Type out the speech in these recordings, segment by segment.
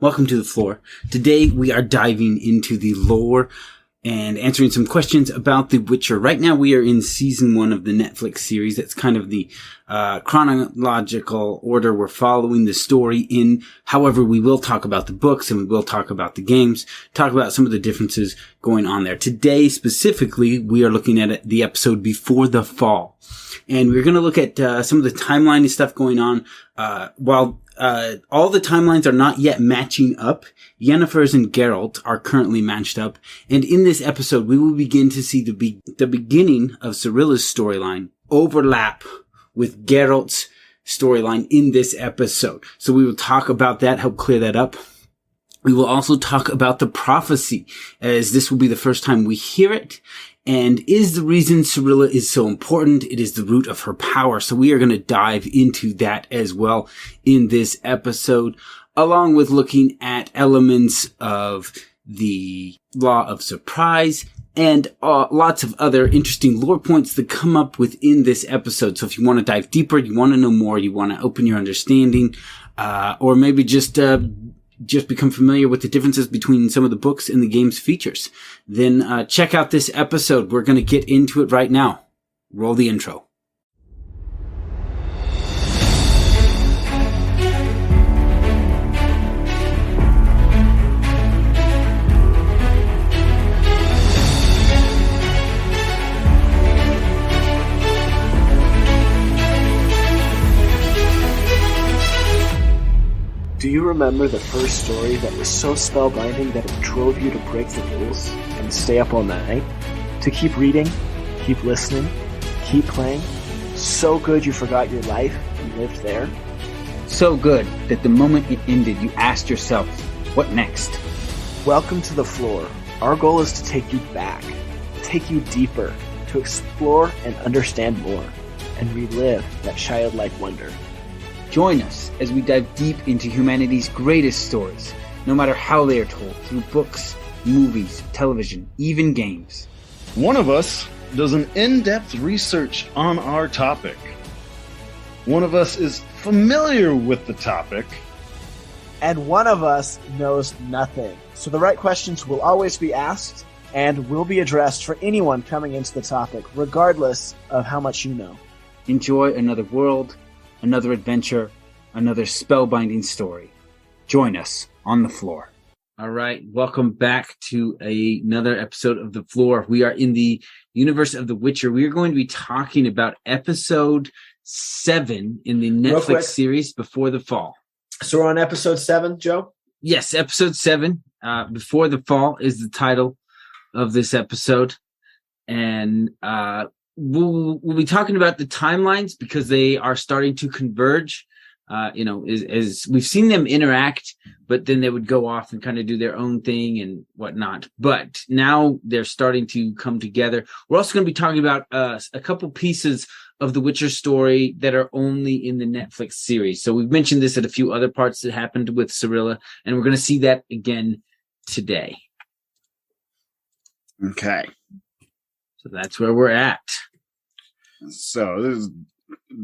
Welcome to the Flore. Today we are diving into the lore and answering some questions about The Witcher. Right now we are in season 1 of the Netflix series. That's kind of the chronological order we're following the story in. However, we will talk about the books and we will talk about the games, talk about some of the differences going on there. Today specifically, we are looking at the episode Before the Fall. And we're going to look at some of the timeline and stuff going on. While all the timelines are not yet matching up, Yennefer's and Geralt are currently matched up. And in this episode, we will begin to see the beginning of Cirilla's storyline overlap with Geralt's storyline in this episode. So we will talk about that, help clear that up. We will also talk about the prophecy, as this will be the first time we hear it. And is the reason Cirilla is so important. It is the root of her power. So we are going to dive into that as well in this episode, along with looking at elements of the law of surprise and lots of other interesting lore points that come up within this episode. So if you want to dive deeper, you want to know more, you want to open your understanding, or maybe just become familiar with the differences between some of the books and the game's features, then check out this episode. We're going to get into it right now. Roll the intro. Do you remember the first story that was so spellbinding that it drove you to break the rules and stay up all night? To keep reading, keep listening, keep playing? So good you forgot your life and lived there? So good that the moment it ended, you asked yourself, what next? Welcome to the Flore. Our goal is to take you back, take you deeper, to explore and understand more, and relive that childlike wonder. Join us as we dive deep into humanity's greatest stories, no matter how they are told, through books, movies, television, even games. One of us does an in-depth research on our topic. One of us is familiar with the topic. And one of us knows nothing. So the right questions will always be asked and will be addressed for anyone coming into the topic, regardless of how much you know. Enjoy another world, another adventure, another spellbinding story. Join us on the Flore. All right. Welcome back to another episode of the Flore. We are in the universe of The Witcher. We are going to be talking about episode 7 in the Netflix series Before the Fall. So we're on episode 7, Joe? Yes, episode 7. Before the Fall is the title of this episode. And we'll be talking about the timelines because they are starting to converge. As we've seen them interact, but then they would go off and kind of do their own thing and whatnot. But now they're starting to come together. We're also going to be talking about a couple pieces of the Witcher story that are only in the Netflix series. So we've mentioned this at a few other parts that happened with Cirilla, and we're going to see that again today. Okay. So that's where we're at. So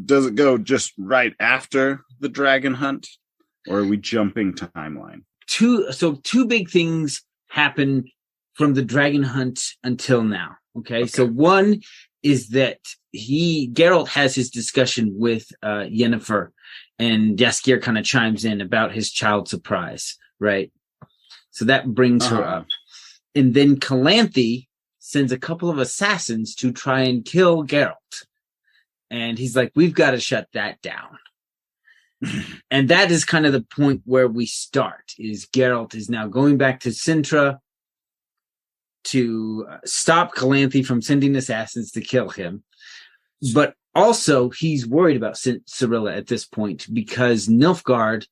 does it go just right after the dragon hunt, or are we jumping timeline? Two big things happen from the dragon hunt until now. Okay. So one is that Geralt has his discussion with Yennefer, and Jaskier kind of chimes in about his child surprise, right? So that brings her up. And then Calanthe sends a couple of assassins to try and kill Geralt. And he's like, we've got to shut that down. And that is kind of the point where we start, is Geralt is now going back to Sintra to stop Calanthe from sending assassins to kill him. But also he's worried about Cirilla at this point because Nilfgaard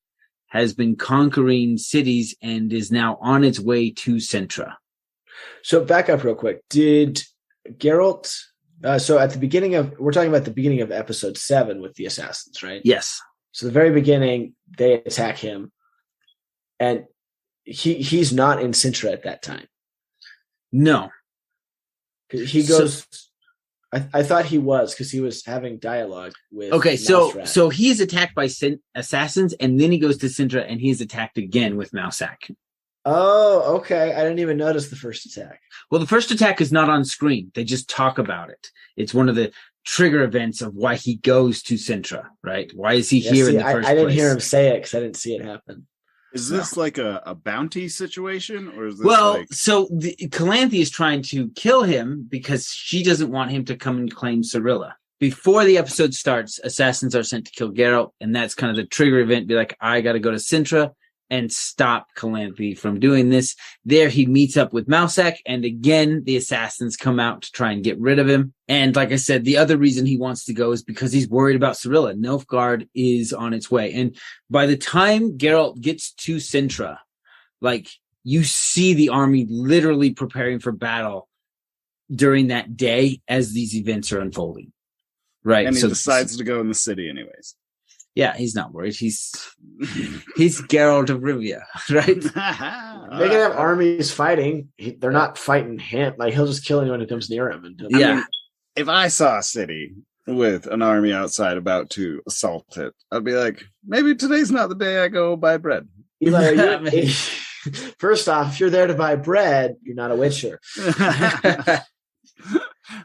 has been conquering cities and is now on its way to Sintra. So back up real quick. Did Geralt... so at the beginning we're talking about the beginning of episode 7 with the assassins, right? Yes. So the very beginning, they attack him, and he's not in Sintra at that time. No. He goes. I thought he was, because he was having dialogue with. Okay, Mouse Rat. so he is attacked by assassins, and then he goes to Sintra, and he's attacked again with Mousak. Oh, okay. I didn't even notice the first attack. Well, the first attack is not on screen. They just talk about it. It's one of the trigger events of why he goes to Sintra, right? Why is he here in the first place? I didn't hear him say it because I didn't see it happen. Is this like a bounty situation, or is this so Calanthe is trying to kill him because she doesn't want him to come and claim Cirilla. Before the episode starts, assassins are sent to kill Geralt, and that's kind of the trigger event. Be like, I got to go to Sintra and stop Calanthe from doing this. There he meets up with Mousak, and again, the assassins come out to try and get rid of him. And like I said, the other reason he wants to go is because he's worried about Cirilla. Nilfgaard is on its way. And by the time Geralt gets to Sintra, like, you see the army literally preparing for battle during that day as these events are unfolding. Right. And he decides to go in the city anyways. Yeah, he's not worried. He's Geralt of Rivia, right? They can have armies fighting. They're not fighting him. Like, he'll just kill anyone who comes near him. I mean, if I saw a city with an army outside about to assault it, I'd be like, maybe today's not the day I go buy bread. First off, if you're there to buy bread, you're not a witcher.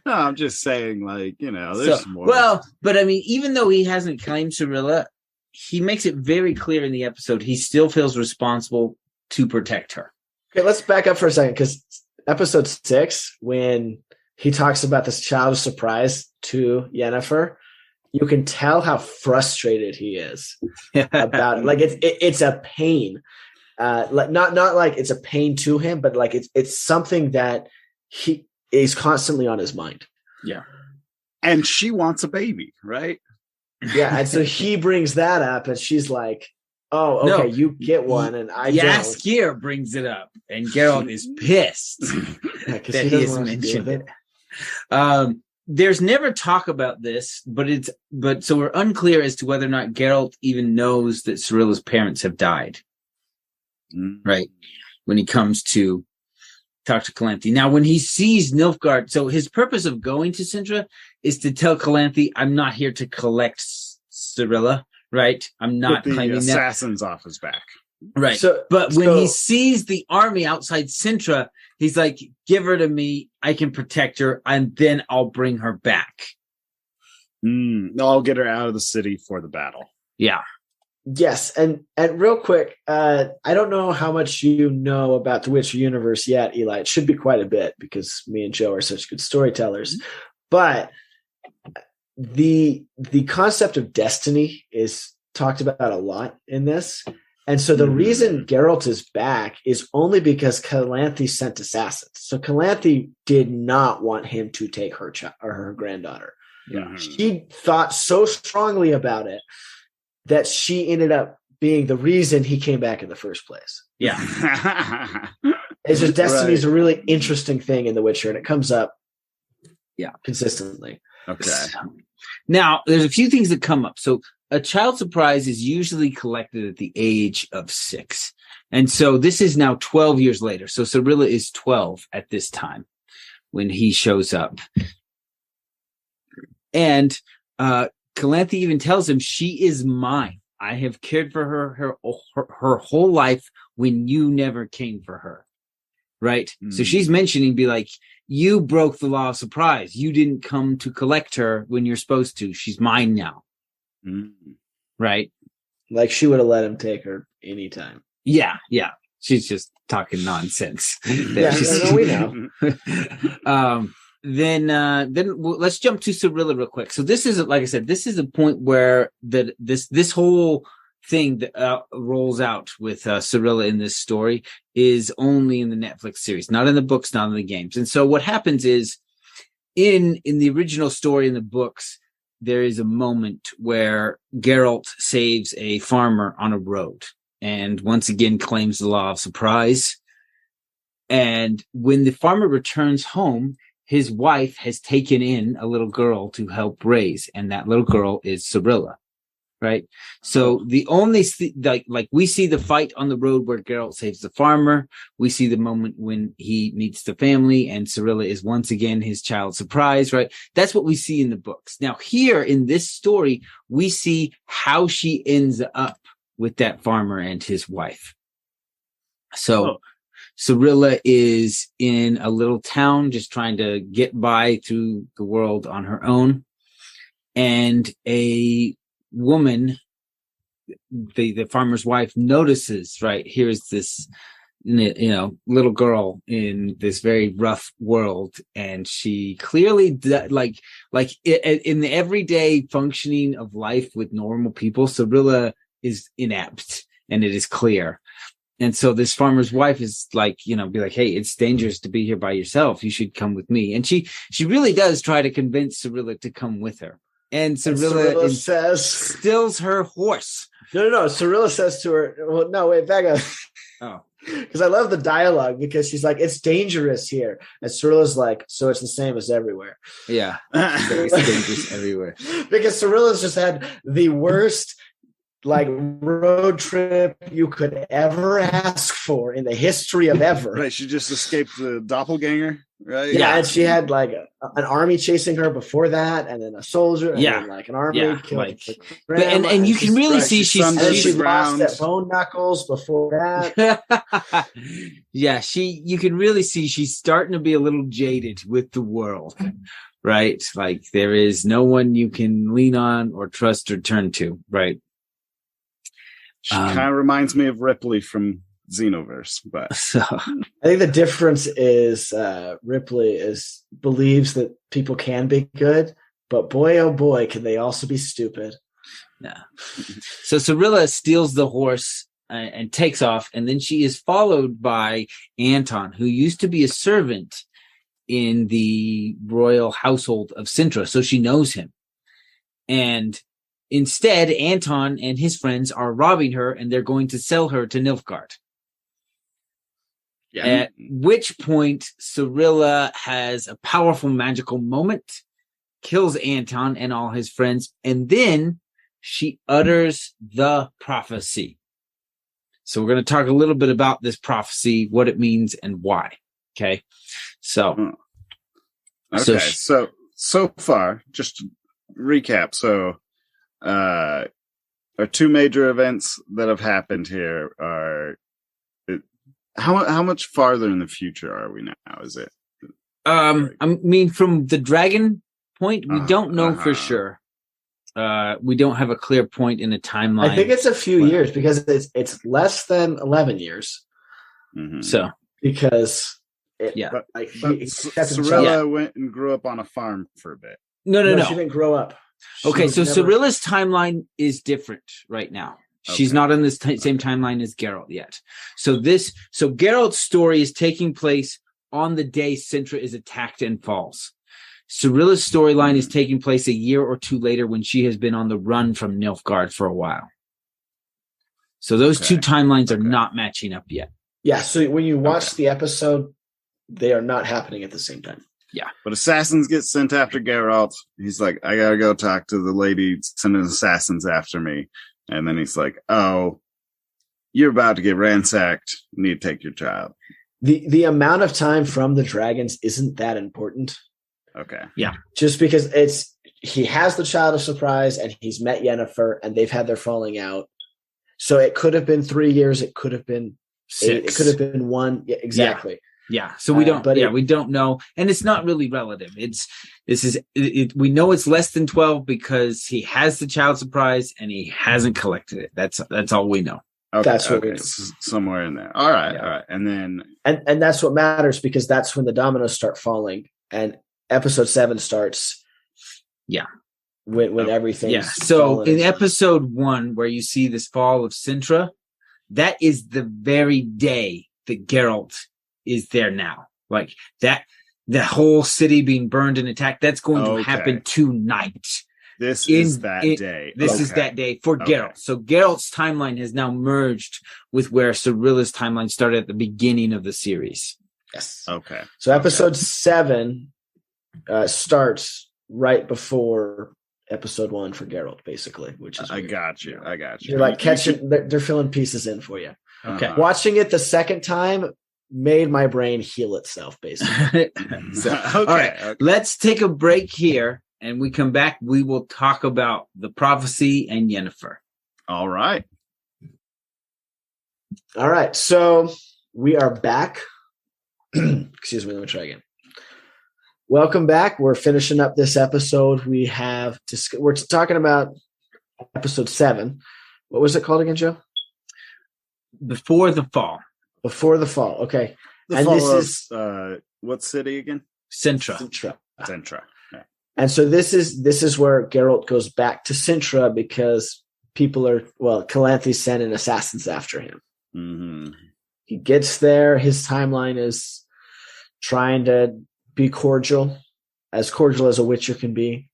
No, I'm just saying, like, there's more. Well, but I mean, even though he hasn't claimed Cirilla, he makes it very clear in the episode he still feels responsible to protect her. Okay, let's back up for a second, because episode 6, when he talks about this child of surprise to Yennefer, you can tell how frustrated he is about it. Like, it's a pain. Like not like it's a pain to him, but like it's something that he is constantly on his mind. Yeah. And she wants a baby, right? Yeah. And so he brings that up, and she's like, oh, okay, you get one, and I don't. Jaskier brings it up, and Geralt is pissed that he has mentioned it. There's never talk about this, but so we're unclear as to whether or not Geralt even knows that Cirilla's parents have died. Right. When he comes to talk to Calanthe. Now, when he sees Nilfgaard, so his purpose of going to Sintra is to tell Calanthe, I'm not here to collect Cirilla, right? I'm not claiming that. Assassins off his back. Right. But when he sees the army outside Sintra, he's like, give her to me. I can protect her, and then I'll bring her back. I'll get her out of the city for the battle. Yeah. Yes, and real quick, I don't know how much you know about the Witcher universe yet, Eli. It should be quite a bit, because me and Joe are such good storytellers. Mm-hmm. But the concept of destiny is talked about a lot in this. And so the reason Geralt is back is only because Calanthe sent assassins. So Calanthe did not want him to take her child or her granddaughter. Yeah. She thought so strongly about it that she ended up being the reason he came back in the first place. Yeah. It's just destiny is a really interesting thing in The Witcher, and it comes up consistently. Okay. Now, there's a few things that come up. So a child surprise is usually collected at the age of 6. And so this is now 12 years later. So Cirilla is 12 at this time when he shows up. And Calanthe even tells him, she is mine. I have cared for her whole life when you never came for her. Right? So she's mentioning, be like, you broke the law of surprise. You didn't come to collect her when you're supposed to. She's mine now. Right? Like, she would have let him take her anytime. Yeah. She's just talking nonsense. We know. Then let's jump to Cirilla real quick. So this is, like I said, this is a point where this whole thing that rolls out with Cirilla in this story is only in the Netflix series, not in the books, not in the games. And so what happens is in the original story in the books, there is a moment where Geralt saves a farmer on a road and once again claims the law of surprise. And when the farmer returns home, his wife has taken in a little girl to help raise, and that little girl is Cirilla. right? So the only like we see the fight on the road where Geralt saves the farmer. We see the moment when he meets the family and Cirilla is once again his child surprise, right? That's what we see in the books. Now here in this story, we see how she ends up with that farmer and his wife. So Cirilla is in a little town just trying to get by through the world on her own. And a woman, the farmer's wife, notices, right, here's this, little girl in this very rough world. And she clearly, in the everyday functioning of life with normal people, Cirilla is inept, and it is clear. And so this farmer's wife is like, be like, hey, it's dangerous to be here by yourself. You should come with me. And she really does try to convince Cirilla to come with her. And Cirilla stills her horse. No. Cirilla says to her, well, no, wait, back up. Oh. Because I love the dialogue, because she's like, it's dangerous here. And Cirilla's like, so it's the same as everywhere. Yeah. It's dangerous everywhere. Because Cirilla's just had the worst road trip you could ever ask for in the history of ever. Right, she just escaped the doppelganger, right? Yeah, and she had an army chasing her before that, and then a soldier, and then an army killed and you can really see she lost at bone knuckles before that. Yeah, you can really see she's starting to be a little jaded with the world. Right? Like there is no one you can lean on or trust or turn to, right? She kind of reminds me of Ripley from Xenoverse, but I think the difference is Ripley believes that people can be good, but boy, oh boy, can they also be stupid. Yeah. So Cirilla steals the horse and takes off, and then she is followed by Anton, who used to be a servant in the royal household of Sintra, so she knows him. And instead, Anton and his friends are robbing her, and they're going to sell her to Nilfgaard. Yeah. At which point, Cirilla has a powerful magical moment, kills Anton and all his friends, and then she utters the prophecy. So we're going to talk a little bit about this prophecy, what it means, and why. Okay? So. Okay, so far, just to recap, our two major events that have happened here are how much farther in the future are we now? Is it? I mean, from the dragon point, we don't know for sure. We don't have a clear point in a timeline. I think it's a few years, because it's less than 11 years. Mm-hmm. So because Cirilla went and grew up on a farm for a bit. No. She didn't grow up. Okay, so Cirilla's timeline is different right now. She's not on this same timeline as Geralt yet. So Geralt's story is taking place on the day Sintra is attacked and falls. Cirilla's storyline is taking place a year or two later, when she has been on the run from Nilfgaard for a while. So those two timelines are not matching up yet. Yeah, so when you watch the episode, they are not happening at the same time. Yeah. But assassins get sent after Geralt. He's like, I gotta go talk to the lady sending assassins after me. And then he's like, oh, you're about to get ransacked. You need to take your child. The amount of time from the dragons isn't that important. Okay. Yeah. Just because he has the child of surprise, and he's met Yennefer, and they've had their falling out. So it could have been 3 years. It could have been 6. It could have been 1. Yeah, exactly. Yeah. So we don't, we don't know. And it's not really relative. We know it's less than 12 because he has the child surprise and he hasn't collected it. That's all we know. Okay, that's what we know. Somewhere in there. All right. All right. And then, and that's what matters, because that's when the dominoes start falling, and episode 7 starts. Yeah. When everything. Yeah. So in episode 1, where you see this fall of Sintra, that is the very day that Geralt is there now. Like that, the whole city being burned and attacked, that's going to happen tonight. This is that day. This is that day for Geralt. So Geralt's timeline has now merged with where Cirilla's timeline started at the beginning of the series. Yes. Okay. So episode 7 starts right before episode 1 for Geralt, basically, which is I weird. got you. You're like they're filling pieces in for you. Okay. Watching it the second time made my brain heal itself, basically. All right. Let's take a break here, and we come back. We will talk about the prophecy and Yennefer. All right. All right. So we are back. Excuse me. Let me try again. Welcome back. We're finishing up this episode. We're talking about episode 7. What was it called again, Joe? Before the Fall. Before the Fall. Okay. This is what city again? Sintra. Sintra. Yeah. And so this is where Geralt goes back to Sintra because Calanthe sent an assassins after him. Mm-hmm. He gets there. His timeline is trying to be cordial as a witcher can be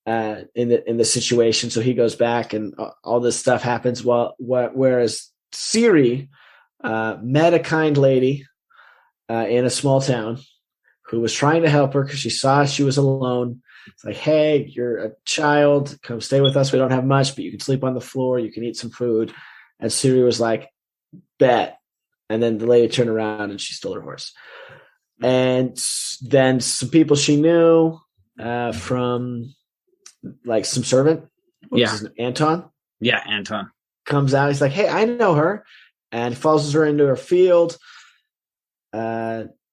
in the situation. So he goes back, and all this stuff happens. Whereas Ciri met a kind lady in a small town who was trying to help her because she saw she was alone. It's like, hey, you're a child. Come stay with us. We don't have much, but you can sleep on the floor. You can eat some food. And Ciri was like, bet. And then the lady turned around and she stole her horse. And then some people she knew from like some servant. What was his name? Anton? Yeah, Anton. Comes out. He's like, hey, I know her. And follows her into her field.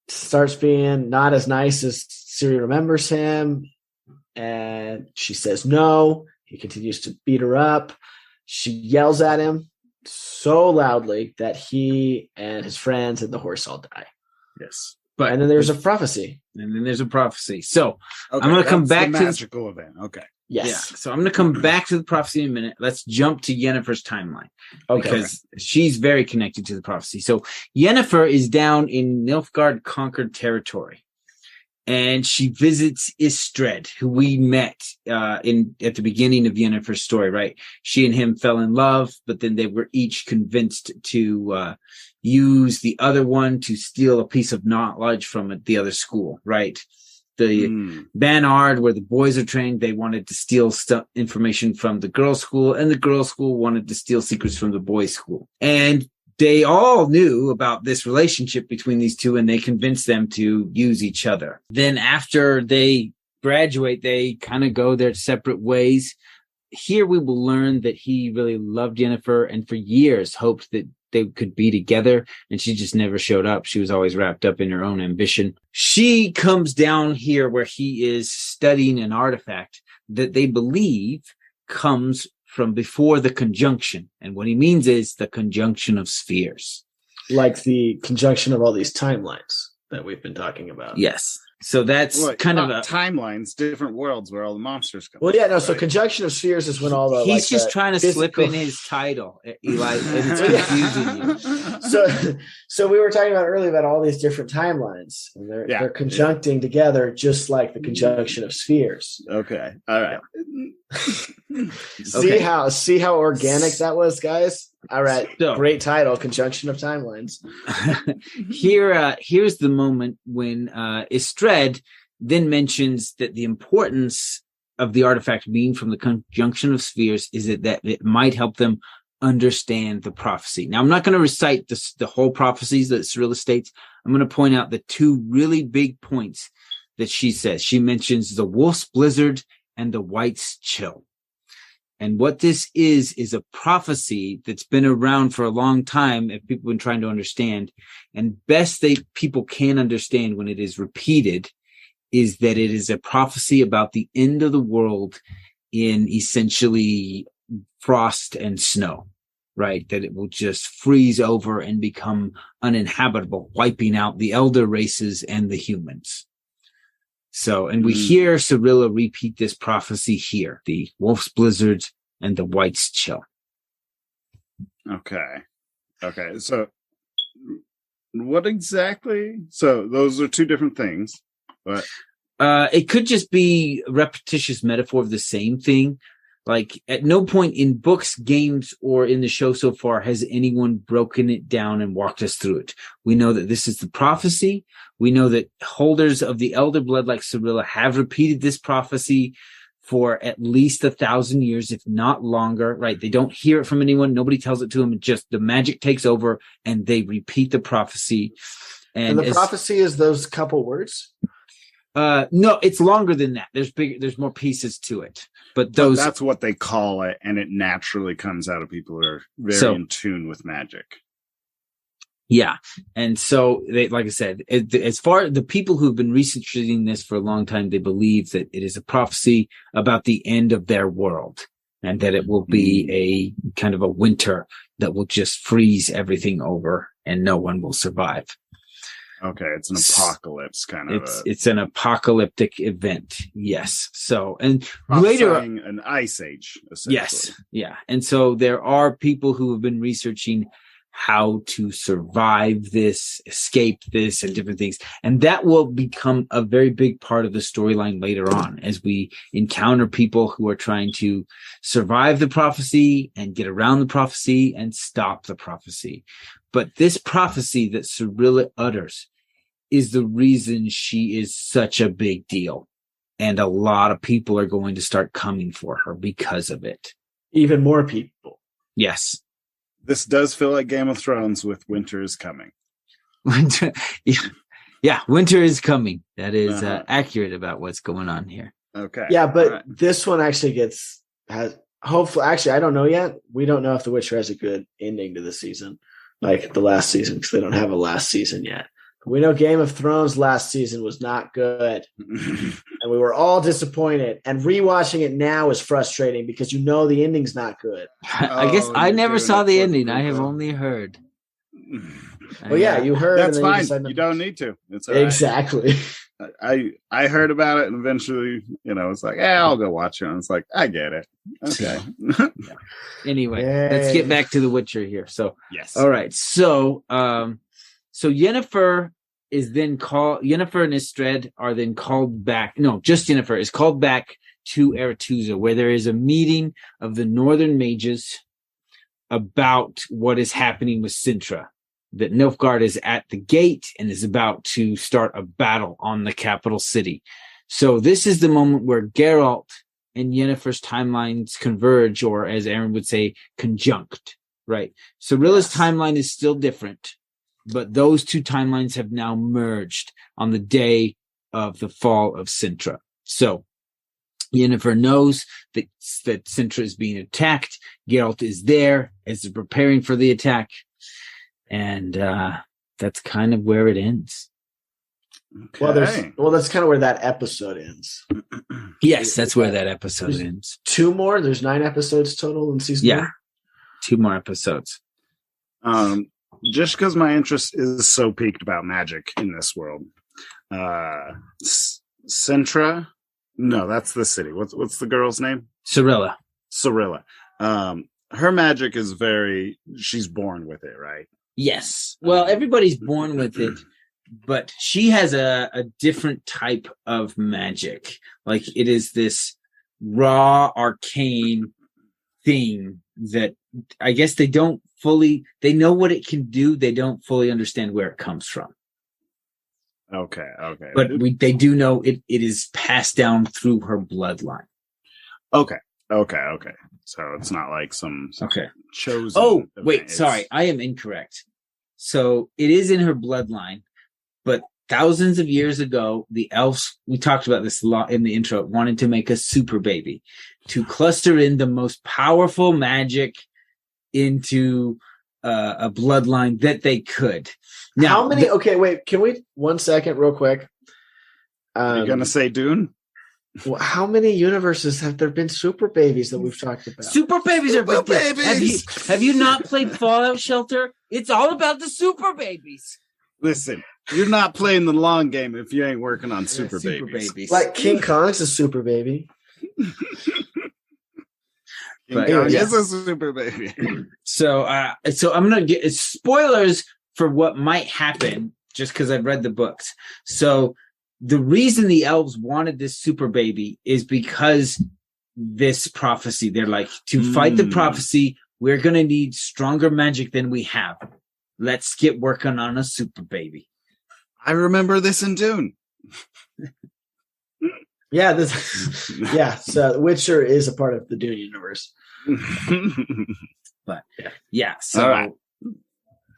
Starts being not as nice as Ciri remembers him. And she says no. He continues to beat her up. She yells at him so loudly that he and his friends and the horse all die. Yes. And then there's a prophecy. So I'm going to come back to the magical event. Okay. Yes. Yeah. So I'm going to come back to the prophecy in a minute. Let's jump to Yennefer's timeline. Okay. Because she's very connected to the prophecy. So Yennefer is down in Nilfgaard conquered territory. And she visits Istred, who we met at the beginning of Yennefer's story, right? She and him fell in love, but then they were each convinced to use the other one to steal a piece of knowledge from the other school, right? The Banard, where the boys are trained, they wanted to steal information from the girls' school, and the girls' school wanted to steal secrets from the boys' school. And they all knew about this relationship between these two, and they convinced them to use each other. Then after they graduate, they kind of go their separate ways. Here we will learn that he really loved Yennefer and for years hoped that they could be together, and she just never showed up. She was always wrapped up in her own ambition. She comes down here where he is studying an artifact that they believe comes from before the conjunction. And what he means is the conjunction of spheres. Like the conjunction of all these timelines that we've been talking about. Yes. So that's kind of timelines, different worlds where all the monsters come. Well, yeah, no. Right? So conjunction of spheres is when all the he's just trying to slip in his title, Eli, and it's confusing you. So we were talking about earlier about all these different timelines, and they're conjuncting together, just like the conjunction of spheres. Okay, all right. See how organic that was, guys. All right, so, great title, Conjunction of Timelines. Here's the moment when Istred then mentions that the importance of the artifact being from the conjunction of spheres is that it might help them understand the prophecy. Now, I'm not going to recite the whole prophecies that Cirilla states. I'm going to point out the two really big points that she says. She mentions the wolf's blizzard and the white's chill. And what this is a prophecy that's been around for a long time and people have been trying to understand. And best people can understand when it is repeated is that it is a prophecy about the end of the world in essentially frost and snow, right? That it will just freeze over and become uninhabitable, wiping out the elder races and the humans. So, and we hear Cirilla repeat this prophecy here, the wolf's blizzard and the white's chill. Okay. So what exactly? So those are two different things, but it could just be a repetitious metaphor of the same thing. Like at no point in books, games, or in the show so far has anyone broken it down and walked us through it. We know that this is the prophecy. We know that holders of the elder blood like Cirilla have repeated this prophecy for at least 1,000 years, if not longer, right? They don't hear it from anyone. Nobody tells it to them. Just the magic takes over and they repeat the prophecy. And the prophecy is those couple words? No, it's longer than that. There's more pieces to it. But that's what they call it, and it naturally comes out of people who are very in tune with magic. Yeah. And so they, like I said, as far the people who've been researching this for a long time, they believe that it is a prophecy about the end of their world and that it will be a kind of a winter that will just freeze everything over and no one will survive. Okay. It's an apocalypse kind of. It's an apocalyptic event. Yes. So, and later an ice age. Yes. Yeah. And so there are people who have been researching how to survive this, escape this, and different things. And that will become a very big part of the storyline later on as we encounter people who are trying to survive the prophecy and get around the prophecy and stop the prophecy. But this prophecy that Cirilla utters is the reason she is such a big deal. And a lot of people are going to start coming for her because of it. Even more people. Yes. This does feel like Game of Thrones with winter is coming. Winter, yeah, winter is coming. That is accurate about what's going on here. Okay. Yeah, but this one actually has hopefully. Actually, I don't know yet. We don't know if The Witcher has a good ending to the season, like the last season, because they don't have a last season yet. We know Game of Thrones last season was not good, and we were all disappointed. And rewatching it now is frustrating because the ending's not good. I guess I never saw the ending. I have only heard. Well, yeah, you heard. That's fine. You don't need to. It's all exactly. Right. I heard about it, and eventually, it's like, I'll go watch it. And it's like, I get it. Okay. Yeah. Anyway, let's get back to The Witcher here. So, yes. All right. So, so Yennefer and Istred are then called back. No, just Yennefer is called back to Aretuza, where there is a meeting of the Northern Mages about what is happening with Cintra. That Nilfgaard is at the gate and is about to start a battle on the capital city. So this is the moment where Geralt and Yennefer's timelines converge, or as Aaron would say, conjunct, right? Cirilla's timeline is still different, but those two timelines have now merged on the day of the fall of Cintra. So Yennefer knows that Cintra is being attacked. Geralt is there as preparing for the attack. And that's kind of where it ends. Okay. Well, that's kind of where that episode ends. Yes, that's where that episode ends. 2 more? There's 9 episodes total in season 1? 2 more episodes. Just because my interest is so piqued about magic in this world. Cintra? No, that's the city. What's the girl's name? Cirilla. Her magic is she's born with it, right? Yes. Well, everybody's born with it, but she has a different type of magic. Like it is this raw, arcane thing that I guess they know what it can do. They don't fully understand where it comes from. Okay. But they do know it is passed down through her bloodline. Okay. So it's not like some chosen. Oh, wait, sorry. I am incorrect. So it is in her bloodline, but thousands of years ago, the elves, we talked about this a lot in the intro, wanted to make a super baby to cluster in the most powerful magic into a bloodline that they could. Now, how many? Okay, wait. Can we 1 second, real quick? Are you gonna say Dune? Well, how many universes have there been super babies that we've talked about? Super babies are big babies. Have you not played Fallout Shelter? It's all about the super babies. Listen, you're not playing the long game if you ain't working on super babies. Like King Kong's a super baby. King Kong is a super baby. So I'm gonna get spoilers for what might happen just because I've read the books. So the reason the elves wanted this super baby is because this prophecy. They're like, to fight the prophecy, we're going to need stronger magic than we have. Let's get working on a super baby. I remember this in Dune. Yeah, so Witcher is a part of the Dune universe. But yeah, so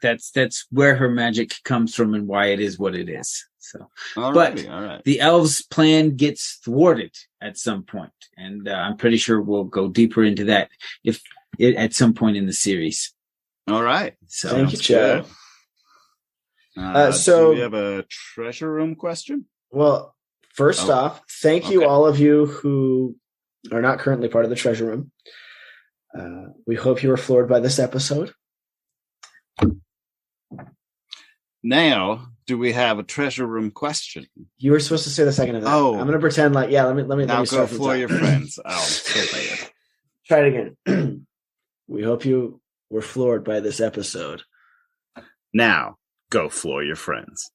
that's where her magic comes from and why it is what it is. So, the elves' plan gets thwarted at some point, and I'm pretty sure we'll go deeper into that at some point in the series. All right. So thank you, Joe. So do we have a treasure room question? Well, first off, thank you all of you who are not currently part of the treasure room. We hope you were floored by this episode. Now, do we have a treasure room question? You were supposed to say the second of that. Oh, I'm going to pretend like let me. Now let me go floor your friends. Oh, try it again. We hope you were floored by this episode. Now, go floor your friends.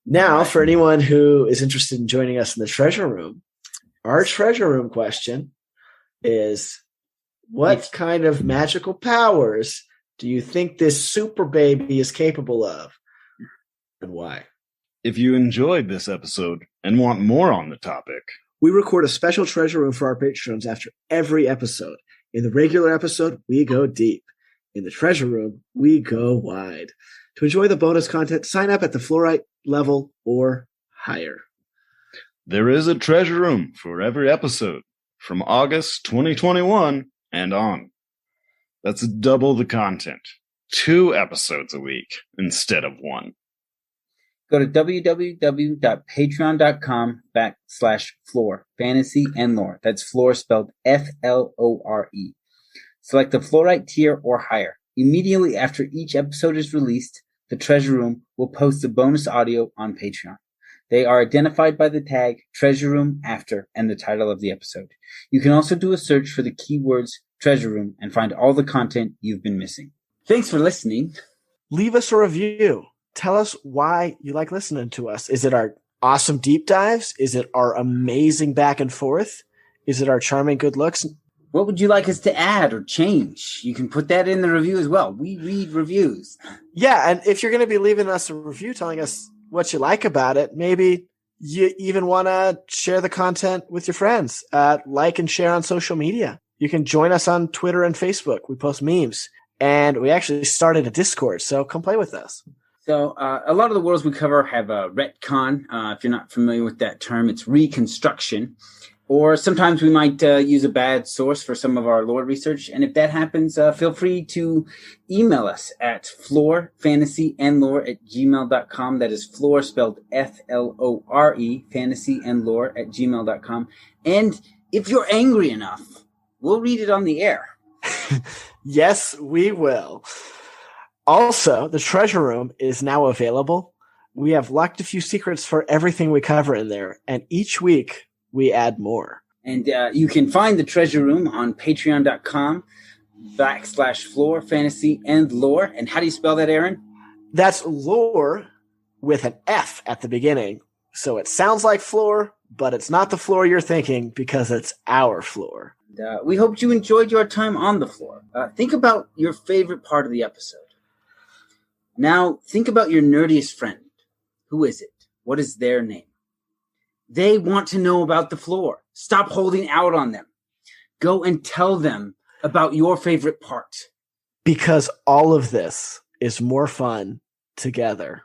Now, for anyone who is interested in joining us in the treasure room, our treasure room question is, what kind of magical powers do you think this super baby is capable of? And why? If you enjoyed this episode and want more on the topic, we record a special treasure room for our patrons after every episode. In the regular episode, we go deep. In the treasure room, we go wide. To enjoy the bonus content, sign up at the Fluorite level or higher. There is a treasure room for every episode from August 2021 and on. That's double the content. 2 episodes a week instead of 1. Go to www.patreon.com/Flore, Fantasy and Lore. That's Flore spelled Flore. Select the Fluorite tier or higher. Immediately after each episode is released, the Treasure Room will post the bonus audio on Patreon. They are identified by the tag Treasure Room After and the title of the episode. You can also do a search for the keywords Treasure Room and find all the content you've been missing. Thanks for listening. Leave us a review. Tell us why you like listening to us. Is it our awesome deep dives? Is it our amazing back and forth? Is it our charming good looks? What would you like us to add or change? You can put that in the review as well. We read reviews. Yeah, and if you're going to be leaving us a review telling us what you like about it, maybe you even want to share the content with your friends. Like and share on social media. You can join us on Twitter and Facebook. We post memes. And we actually started a Discord, so come play with us. So a lot of the worlds we cover have a retcon. If you're not familiar with that term, it's reconstruction. Or sometimes we might use a bad source for some of our lore research. And if that happens, feel free to email us at florefantasyandlore@gmail.com. That is Flore spelled Flore, fantasyandlore@gmail.com. And if you're angry enough, we'll read it on the air. Yes, we will. Also, the treasure room is now available. We have locked a few secrets for everything we cover in there. And each week, we add more. And you can find the treasure room on patreon.com/Flore, Fantasy and Lore. And how do you spell that, Aaron? That's lore with an F at the beginning. So it sounds like floor, but it's not the floor you're thinking because it's our floor. We hope you enjoyed your time on the floor. Think about your favorite part of the episode. Now, think about your nerdiest friend. Who is it? What is their name? They want to know about the floor. Stop holding out on them. Go and tell them about your favorite part. Because all of this is more fun together.